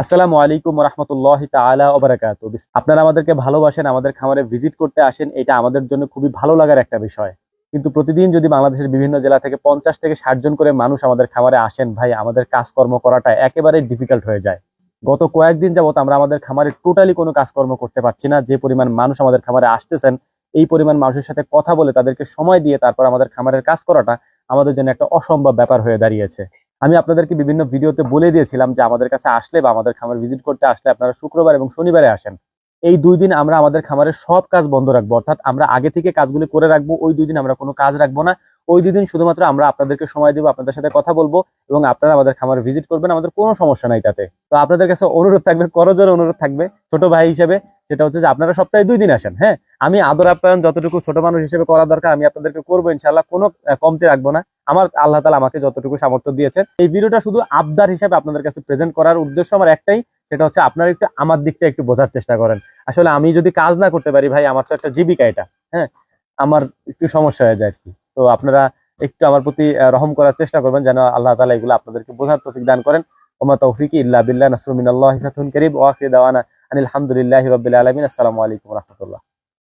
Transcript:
আসসালামু আলাইকুম রাহমাতুল্লাহি তাআলা ওয়া বারাকাতুহু। আপনারা আমাদেরকে ভালোবাসেন, আমাদের খামারে ভিজিট করতে আসেন, এটা আমাদের জন্য খুবই ভালো লাগার একটা বিষয়। কিন্তু প্রতিদিন যদি বাংলাদেশের বিভিন্ন জেলা থেকে 50 থেকে 60 জন করে মানুষ আমাদের খামারে আসেন, ভাই আমাদের কাজকর্ম করাটা একেবারেই ডিফিকাল্ট হয়ে যায়। গত কয়েকদিন যাবত আমরা আমাদের খামারে টোটালি কোনো কাজকর্ম করতে পারছি না। যে পরিমাণ মানুষ আমাদের খামারে আসতেছেন, এই পরিমাণ মানুষের সাথে কথা বলে তাদেরকে সময় দিয়ে তারপর আমাদের খামারের কাজ করাটা আমাদের জন্য একটা অসম্ভব ব্যাপার হয়ে দাঁড়িয়েছে। আমি আপনাদেরকে বিভিন্ন ভিডিওতে বলে দিয়েছিলাম যে আমাদের কাছে আসলে বা আমাদের খামার ভিজিট করতে আসলে আপনারা শুক্রবার এবং শনিবারে আসেন। এই ২ দিন আমরা আমাদের খামারের সব কাজ বন্ধ রাখবো। অর্থাৎ আমরা আগে থেকে কাজগুলো করে রাখবো। ওই ২ দিন আমরা কোনো কাজ রাখবো না। ওই ২ দিন শুধুমাত্র আমরা আপনাদেরকে সময় দিব, আপনাদের সাথে কথা বলবো এবং আপনারা আমাদের খামারে ভিজিট করবেন। আমাদের কোনো সমস্যা নাই তাতে। তো আপনাদের কাছে অনুরোধ থাকবে, করজোড়ে অনুরোধ থাকবে ছোট ভাই হিসেবে, সেটা হচ্ছে যে আপনারা সপ্তাহে ২ দিন আসেন। হ্যাঁ? আমি আদর আপ্যায়ন যতটুকু ছোট মানুষ হিসেবে করা দরকার আমি আপনাদেরকে করবো ইনশাআল্লাহ। কোনো কমতি রাখবো না। আমার আল্লাহ তাআলা আমাকে যতটুকু সামর্থ্য দিয়েছেন। এই ভিডিওটা শুধু আবদার হিসেবে আপনাদের কাছে প্রেজেন্ট করার উদ্দেশ্য আমার একটাই, সেটা হচ্ছে আপনারা একটু আমার দিকটা একটু বোঝার চেষ্টা করেন। আসলে আমি যদি কাজ না করতে পারি ভাই, আমার তো একটা জীবিকা এটা। হ্যাঁ? আমার একটু সমস্যা হয়ে যায় আরকি। তো আপনারা একটু আমার প্রতি রহম করার চেষ্টা করবেন যেন আল্লাহ তাআলা এগুলো আপনাদেরকে বোঝার তৌফিক দান করেন। ওমা তৌফিকি ইল্লা বিল্লাহ, নাসরুম মিনাল্লাহি ফাতহুন কারীব ওয়া আখিরু দাওয়ানা আনিল হামদুলিল্লাহি রাব্বিল আলামিন। আসসালামু আলাইকুম ওয়া রাহমাতুল্লাহ।